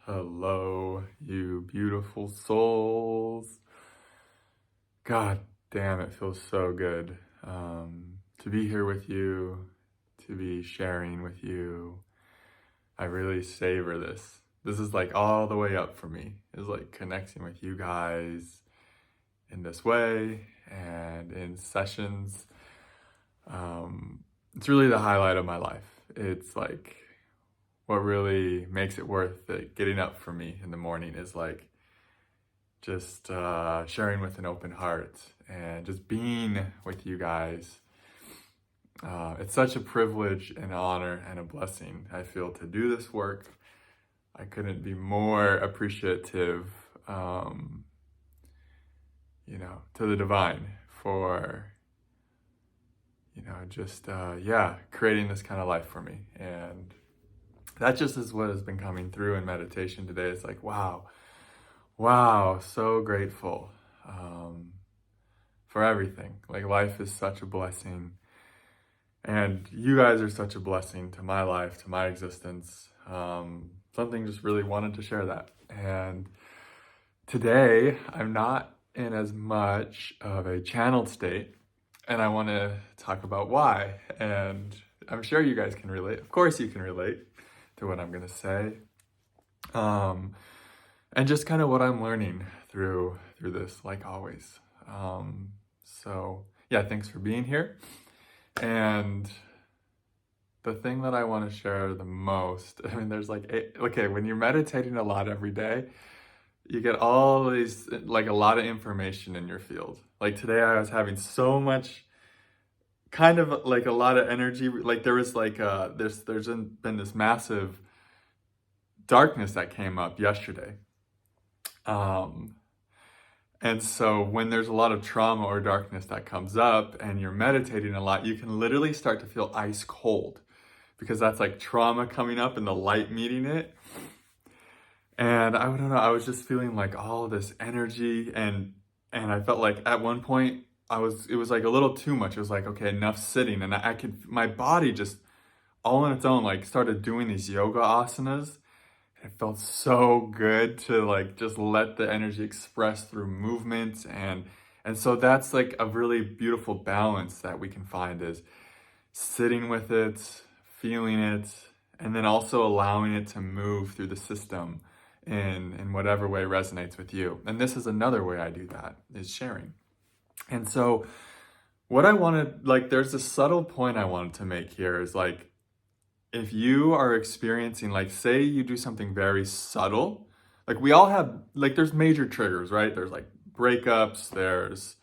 Hello, you beautiful souls. God damn, it feels so good to be here with you, to be sharing with you. I really savor this. This is like all the way up for me, is like connecting with you guys in this way and in sessions. It's really the highlight of my life. It's like what really makes it worth it getting up for me in the morning is like just sharing with an open heart and just being with you guys. It's such a privilege and honor and a blessing, I feel, to do this work. I couldn't be more appreciative, to the divine for, creating this kind of life for me. And that just is what has been coming through in meditation today. It's like, wow, so grateful for everything. Like, life is such a blessing. And you guys are such a blessing to my life, to my existence. Something just really wanted to share that. And today, I'm not in as much of a channeled state. And I want to talk about why. And I'm sure you guys can relate. Of course you can relate to what I'm going to say. And just kind of what I'm learning through this, like always. Thanks for being here. And the thing that I want to share the most, there's when you're meditating a lot every day, you get all these, like a lot of information in your field. Like today I was having so much, kind of like a lot of energy. Like there was there's been this massive darkness that came up yesterday. And so when there's a lot of trauma or darkness that comes up and you're meditating a lot, you can literally start to feel ice cold because that's like trauma coming up and the light meeting it. And I don't know, I was just feeling like all this energy and I felt like at one point it was like a little too much. It was like, okay, enough sitting. And my body just all on its own, like started doing these yoga asanas. It felt so good to like just let the energy express through movement. And so that's like a really beautiful balance that we can find is sitting with it, feeling it, and then also allowing it to move through the system in whatever way resonates with you. And this is another way I do that, is sharing. And so what I wanted, like there's a subtle point I wanted to make here is like, if you are experiencing, like say you do something very subtle, like we all have, like there's major triggers, right? There's like breakups, there's,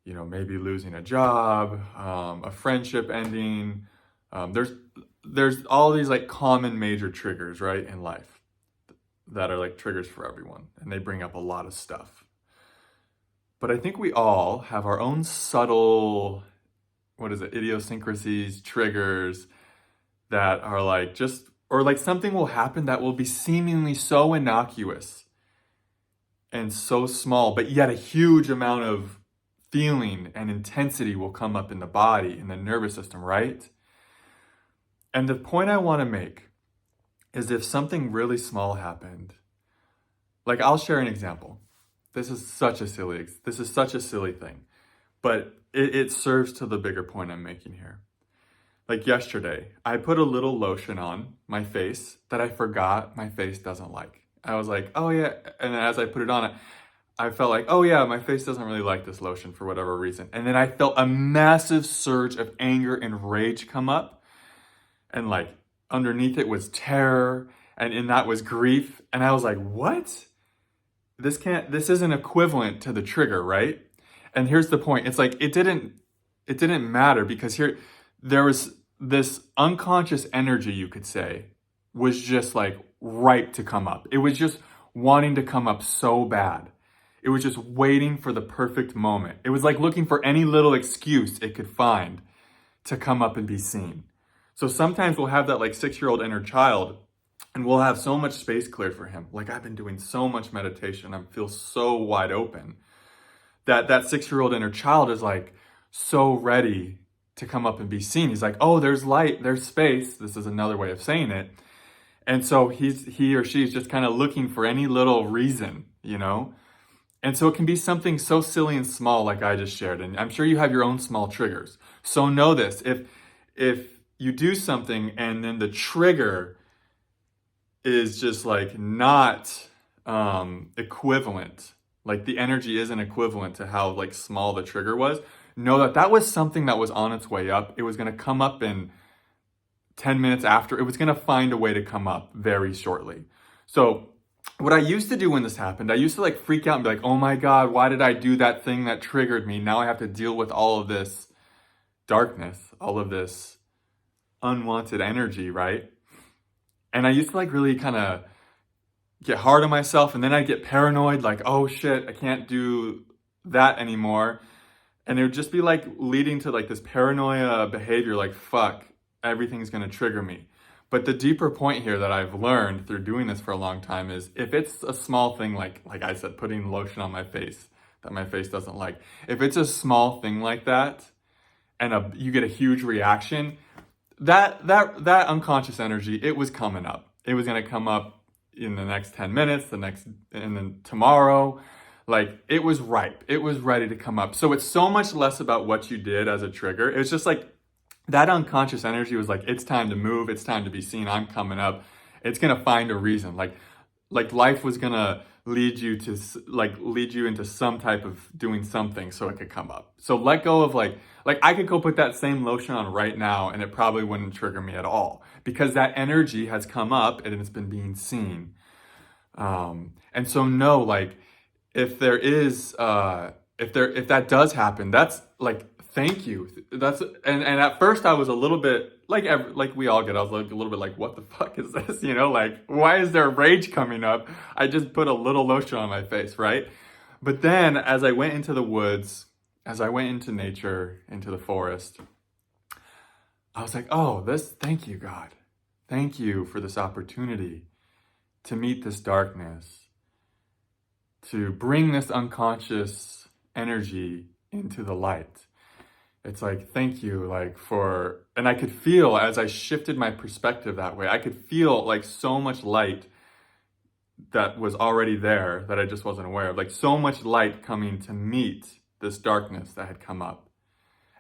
maybe losing a job, a friendship ending. There's all these like common major triggers, right, in life that are like triggers for everyone. And they bring up a lot of stuff. But I think we all have our own subtle, idiosyncrasies, triggers, that are like or like something will happen that will be seemingly so innocuous and so small, but yet a huge amount of feeling and intensity will come up in the body, in the nervous system, right? And the point I want to make is if something really small happened, like I'll share an example. This is such a silly thing, but it serves to the bigger point I'm making here. Like yesterday, I put a little lotion on my face that I forgot my face doesn't like. I was like, oh yeah. And then as I put it on, I felt like, oh yeah, my face doesn't really like this lotion for whatever reason. And then I felt a massive surge of anger and rage come up. And like underneath it was terror. And in that was grief. And I was like, what? This isn't equivalent to the trigger, right? And here's the point. It's like, it didn't matter because there was this unconscious energy, you could say, was just like ripe to come up. It was just wanting to come up so bad. It was just waiting for the perfect moment. It was like looking for any little excuse it could find to come up and be seen. So sometimes we'll have that like 6-year-old inner child and we'll have so much space cleared for him. Like I've been doing so much meditation. I feel so wide open that 6-year-old inner child is like so ready to come up and be seen. He's like, oh, there's light, there's space. This is another way of saying it. And so he or she's just kind of looking for any little reason, you know? And so it can be something so silly and small like I just shared. And I'm sure you have your own small triggers. So know this, if you do something and then the trigger is just like not equivalent, like the energy isn't equivalent to how like small the trigger was, know that that was something that was on its way up. It was going to come up in 10 minutes after. It was going to find a way to come up very shortly. So what I used to do when this happened, I used to like freak out and be like, oh my God, why did I do that thing that triggered me? Now I have to deal with all of this darkness, all of this unwanted energy, right? And I used to like really kind of get hard on myself, and then I'd get paranoid, like, oh shit, I can't do that anymore. And it would just be like leading to like this paranoia behavior, like, fuck, everything's gonna trigger me. But the deeper point here that I've learned through doing this for a long time is if it's a small thing, like I said, putting lotion on my face that my face doesn't like, if it's a small thing like that and you get a huge reaction, that unconscious energy, it was coming up. It was gonna come up in the next 10 minutes, and then tomorrow. Like, it was ripe. It was ready to come up. So it's so much less about what you did as a trigger. It's just like that unconscious energy was like, it's time to move. It's time to be seen. I'm coming up. It's going to find a reason. Like life was going to lead you into some type of doing something so it could come up. So let go of like I could go put that same lotion on right now and it probably wouldn't trigger me at all because that energy has come up and it's been being seen. And so no, like, if there is, if that does happen, that's like, thank you. And at first I was a little bit like we all get, I was like a little bit like, what the fuck is this? You know, like, why is there rage coming up? I just put a little lotion on my face, right? But then as I went into the woods, as I went into nature, into the forest, I was like, oh, thank you, God. Thank you for this opportunity to meet this darkness, to bring this unconscious energy into the light. It's like, thank you, like and I could feel as I shifted my perspective that way, I could feel like so much light that was already there that I just wasn't aware of, like so much light coming to meet this darkness that had come up.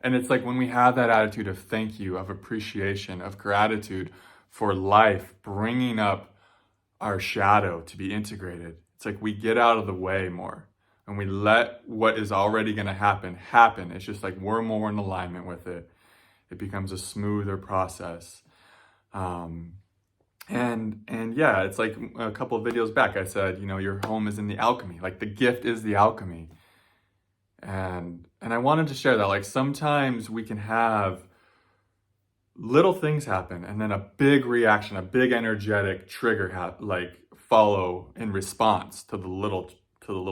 And it's like when we have that attitude of thank you, of appreciation, of gratitude for life, bringing up our shadow to be integrated. It's like we get out of the way more and we let what is already going to happen. It's just like we're more in alignment with it. It becomes a smoother process. And yeah, it's like a couple of videos back, I said, you know, your home is in the alchemy. Like the gift is the alchemy. And I wanted to share that. Like sometimes we can have little things happen and then a big reaction, a big energetic trigger follow in response to the little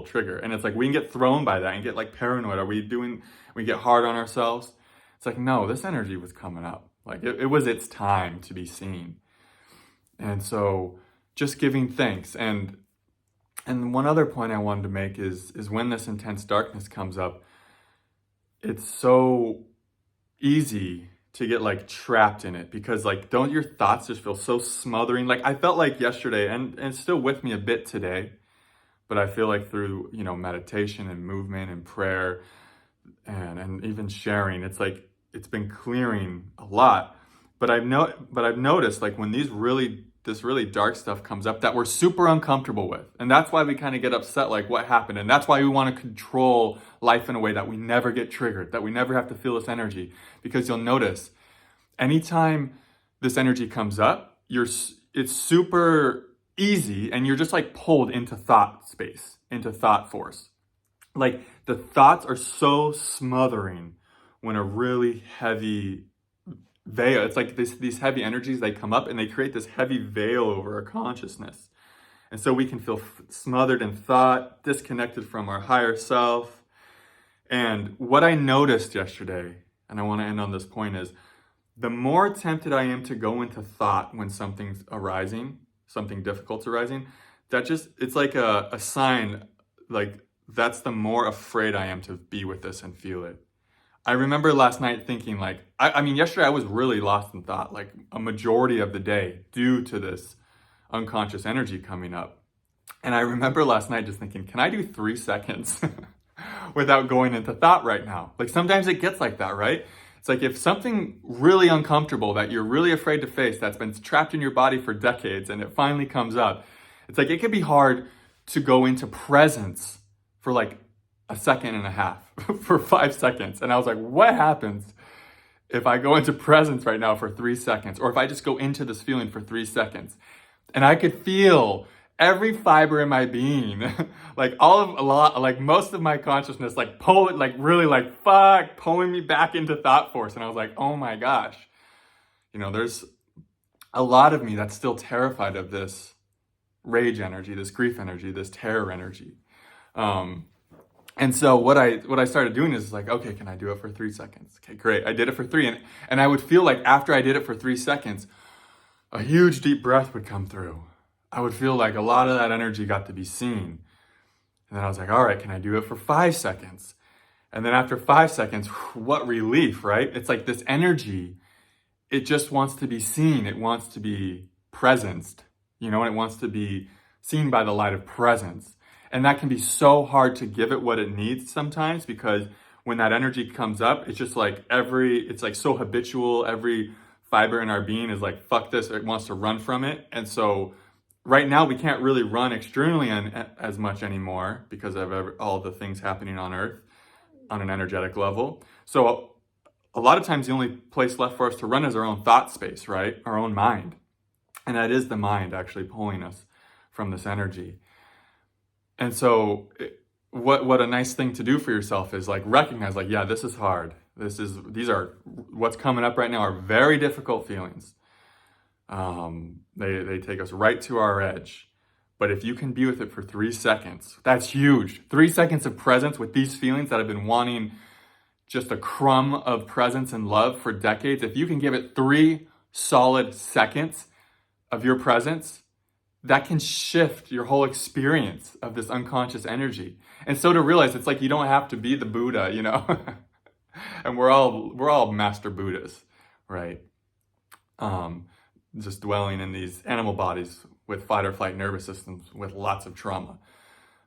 trigger. And it's like we can get thrown by that and get like paranoid. We get hard on ourselves. It's like, no, this energy was coming up. Like it was its time to be seen. And so just giving thanks. And one other point I wanted to make is when this intense darkness comes up, it's so easy to get like trapped in it because like don't your thoughts just feel so smothering? Like I felt like yesterday and it's still with me a bit today, but I feel like through, you know, meditation and movement and prayer and even sharing, it's like it's been clearing a lot. But I've noticed like when this really dark stuff comes up that we're super uncomfortable with. And that's why we kind of get upset, like what happened? And that's why we want to control life in a way that we never get triggered, that we never have to feel this energy. Because you'll notice anytime this energy comes up, it's super easy and you're just like pulled into thought space, into thought force. Like the thoughts are so smothering when a really heavy veil, it's like these heavy energies, they come up and they create this heavy veil over our consciousness. And so we can feel smothered in thought, disconnected from our higher self. And what I noticed yesterday, and I want to end on this point, is the more tempted I am to go into thought when something's arising, something difficult's arising, it's like a sign, like that's the more afraid I am to be with this and feel it. I remember last night thinking like, I mean, yesterday I was really lost in thought, like a majority of the day due to this unconscious energy coming up. And I remember last night just thinking, can I do 3 seconds without going into thought right now? Like sometimes it gets like that, right? It's like if something really uncomfortable that you're really afraid to face, that's been trapped in your body for decades, and it finally comes up, it's like it can be hard to go into presence for like a second and a half, for 5 seconds. And I was like, what happens if I go into presence right now for 3 seconds? Or if I just go into this feeling for 3 seconds? And I could feel every fiber in my being, like most of my consciousness, like pulling me back into thought force. And I was like, oh my gosh, there's a lot of me that's still terrified of this rage energy, this grief energy, this terror energy. And so what I started doing is like, okay, can I do it for 3 seconds? Okay, great. I did it for 3. And I would feel like after I did it for 3 seconds, a huge deep breath would come through. I would feel like a lot of that energy got to be seen. And then I was like, all right, can I do it for 5 seconds? And then after 5 seconds, what relief, right? It's like this energy, it just wants to be seen. It wants to be presenced, and it wants to be seen by the light of presence. And that can be so hard to give it what it needs sometimes, because when that energy comes up, it's just like it's like so habitual. Every fiber in our being is like, fuck this. It wants to run from it. And so right now we can't really run externally as much anymore because of all the things happening on Earth on an energetic level. So a lot of times the only place left for us to run is our own thought space, right? Our own mind. And that is the mind actually pulling us from this energy. And so what a nice thing to do for yourself is like recognize, like, yeah, this is hard. What's coming up right now are very difficult feelings. They take us right to our edge. But if you can be with it for 3 seconds, that's huge. 3 seconds of presence with these feelings that have been wanting just a crumb of presence and love for decades. If you can give it 3 solid seconds of your presence, that can shift your whole experience of this unconscious energy. And so to realize it's like you don't have to be the Buddha, and we're all master Buddhas, right? Just dwelling in these animal bodies with fight or flight nervous systems with lots of trauma.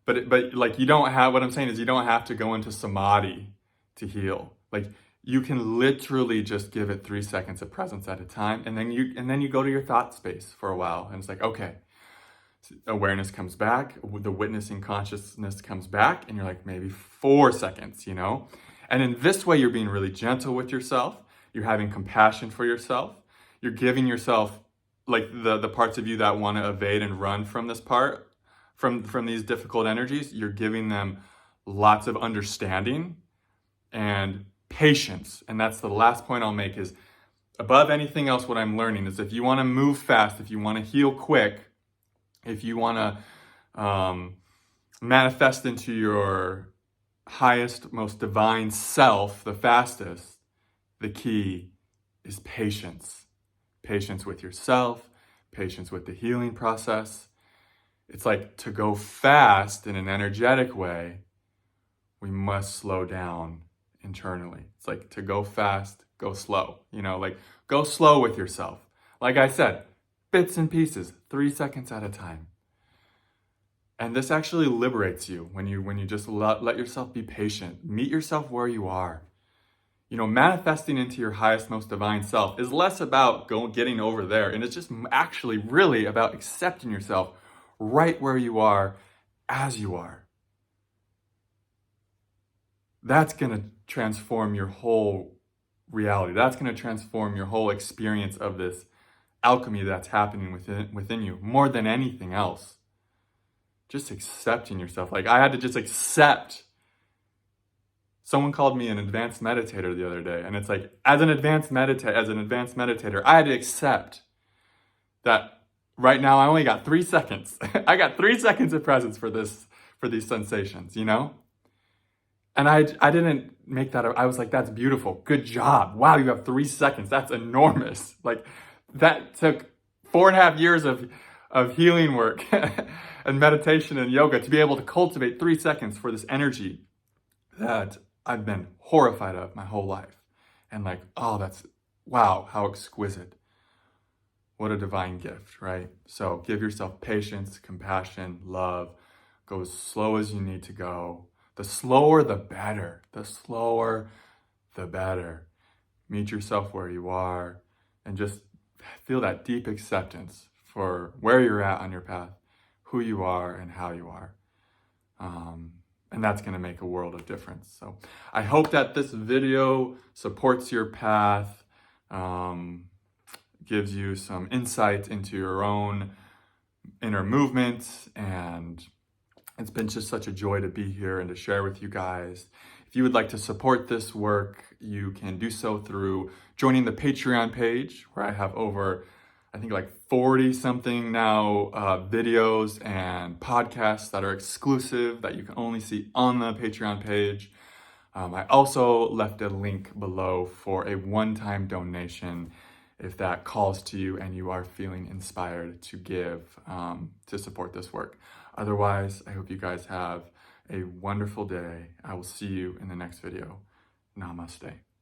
But like you don't have, what I'm saying is you don't have to go into samadhi to heal. Like you can literally just give it 3 seconds of presence at a time, and then you go to your thought space for a while, and it's like, okay, awareness comes back, the witnessing consciousness comes back, and you're like maybe 4 seconds, And in this way, you're being really gentle with yourself. You're having compassion for yourself. You're giving yourself, like the parts of you that want to evade and run from this part, from these difficult energies, you're giving them lots of understanding and patience. And that's the last point I'll make is, above anything else, what I'm learning is if you want to move fast, if you want to heal quick, if you want to manifest into your highest, most divine self the fastest, the key is patience. Patience with yourself, patience with the healing process. It's like to go fast in an energetic way, we must slow down internally. It's like to go fast, go slow. Like go slow with yourself. Like I said, bits and pieces, 3 seconds at a time. And this actually liberates you when you just let yourself be patient. Meet yourself where you are. Manifesting into your highest, most divine self is less about getting over there. And it's just actually really about accepting yourself right where you are, as you are. That's going to transform your whole reality. That's going to transform your whole experience of this alchemy that's happening within you more than anything else. Just accepting yourself. Like I had to just accept. Someone called me an advanced meditator the other day, and it's like, as an advanced meditator, I had to accept that right now I only got 3 seconds. I got 3 seconds of presence for these sensations, And I didn't make that up. I was like, that's beautiful. Good job. Wow, you have 3 seconds. That's enormous. Like that took 4.5 years of healing work and meditation and yoga to be able to cultivate 3 seconds for this energy that I've been horrified of my whole life. And like, oh, wow, how exquisite. What a divine gift, right? So give yourself patience, compassion, love. Go as slow as you need to go. The slower, the better. The slower, the better. Meet yourself where you are and just feel that deep acceptance for where you're at on your path, who you are and how you are. And that's going to make a world of difference. So I hope that this video supports your path, gives you some insight into your own inner movements, and it's been just such a joy to be here and to share with you guys. If you would like to support this work, you can do so through joining the Patreon page, where I have over, I think, like 40 something now videos and podcasts that are exclusive that you can only see on the Patreon page. I also left a link below for a one-time donation if that calls to you and you are feeling inspired to give to support this work. Otherwise, I hope you guys have a wonderful day. I will see you in the next video. Namaste.